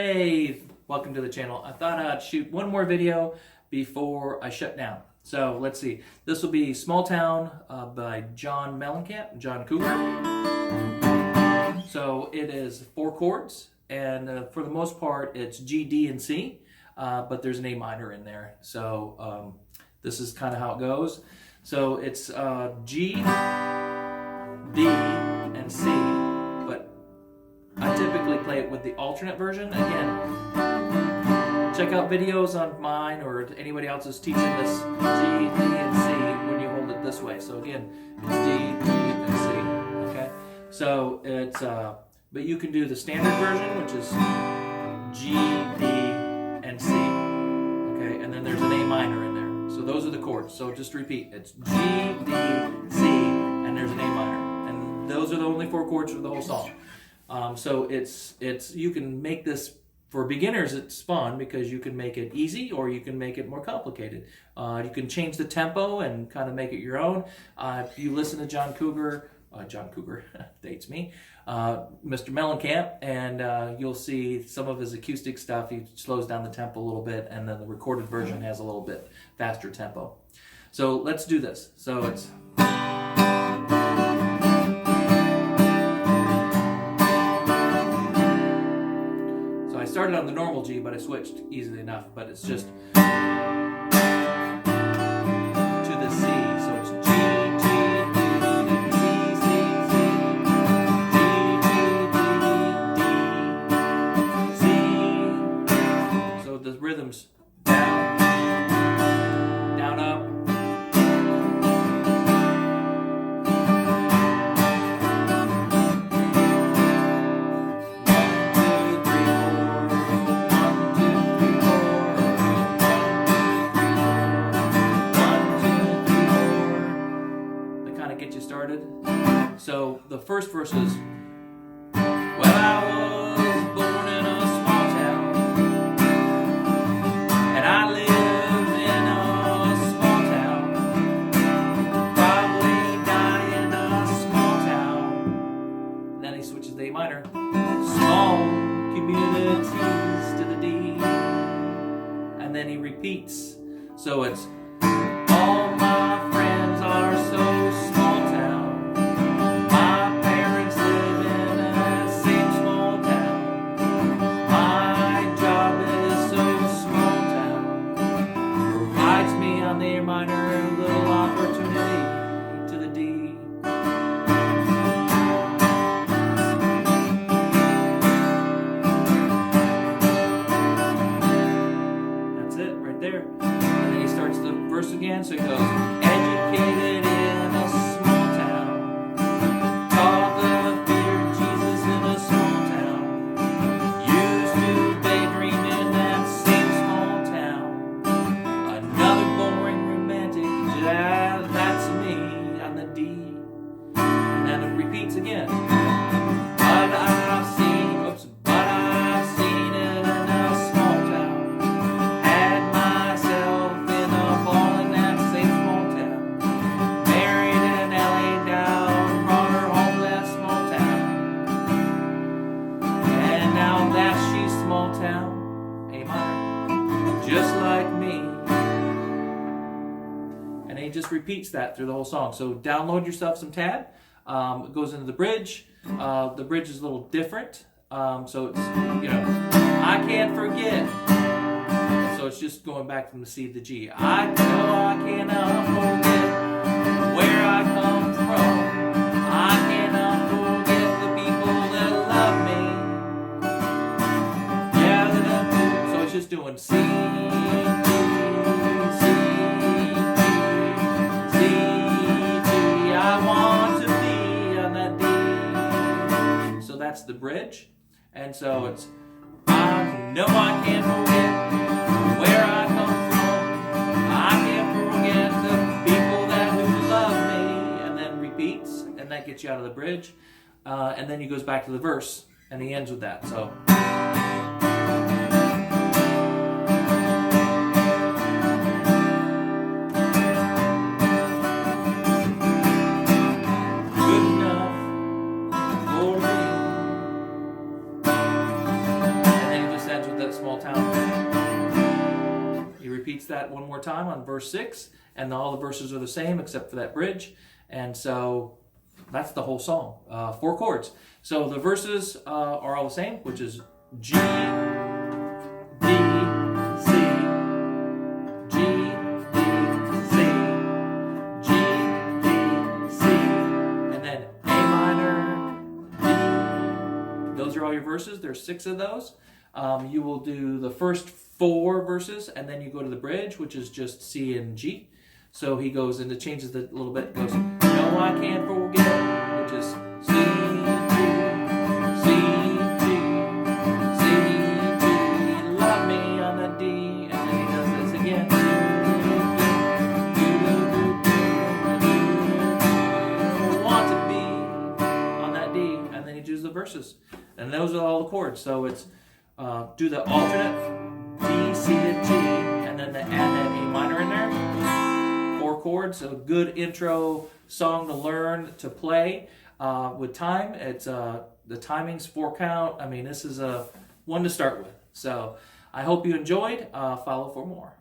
Hey, welcome to the channel. I thought I'd shoot one more video before I shut down. So let's see. This will be Small Town by Cougar Mellencamp, John Cougar. So it is 4 chords, and for the most part it's G, D, and C, but there's an A minor in there. So this is kind of how it goes. So it's G, D, and C, but I typically play it with the alternate version. Again, check out videos on mine or anybody else's teaching this G, D, and C when you hold it this way. So again, it's D, D, and C, okay? So it's, but you can do the standard version, which is G, D, and C, okay? And then there's an A minor in there. So those are the chords. So just repeat, it's G, D, C, and there's an A minor. And those are the only 4 chords for the whole song. So it's you can make this, for beginners it's fun because you can make it easy or you can make it more complicated. You can change the tempo and kind of make it your own. If you listen to John Cougar dates me, Mr. Mellencamp, and you'll see some of his acoustic stuff. He slows down the tempo a little bit, and then the recorded version has a little bit faster tempo. So let's do this. So it's... I started on the normal G, but I switched easily enough, but it's just to the C, so it's G, G, D, D, C, C, C, D, D, D, C. So the rhythm's down, down, up. Get you started. So the first verse is, well, I was born in a small town, and I live in a small town, probably die in a small town. And then he switches the A minor, small communities to the D, and then he repeats. So it's, all my friends are so small. A minor, little opportunity to the D. That's it right there. And then he starts the verse again, so he goes, educated in a small town, taught the fear of Jesus in a small town, used to daydream in that same small town, another boring that's me on the D. And then it repeats again. But I've seen it in a small town. Had myself in a ball in that same small town. Married in LA down, brought her home that small town. And now that she's small town, A minor, just like me. And he just repeats that through the whole song. So download yourself some tab. It goes into the bridge. The bridge is a little different. So it's, you know, I can't forget. So it's just going back from the C to the G. I know I cannot forget where I come from. I cannot forget the people that love me. Yeah, so it's just doing C, that's the bridge. And so it's, I know I can't forget where I come from. I can't forget the people that who love me. And then repeats, and that gets you out of the bridge. And then he goes back to the verse, and he ends with that. So. small town. He repeats that one more time on verse 6, and all the verses are the same except for that bridge. And so that's the whole song. 4 chords. So the verses are all the same, which is G, D, C, G, D, C, G, D, C, and then A minor, D. Those are all your verses. There's 6 of those. You will do the first 4 verses, and then you go to the bridge, which is just C and G. So he goes into changes it a little bit. Goes, no, I can't forget, which is C, G, C, G, C, G. Love me on the D, and then he does this again. Want to be on that D, and then he does the verses, and those are all the chords. So it's do the alternate D, C to G, and then add that A minor in there. 4 chords, a good intro song to learn to play with time. It's the timing's 4 count. I mean, this is a one to start with. So I hope you enjoyed. Follow for more.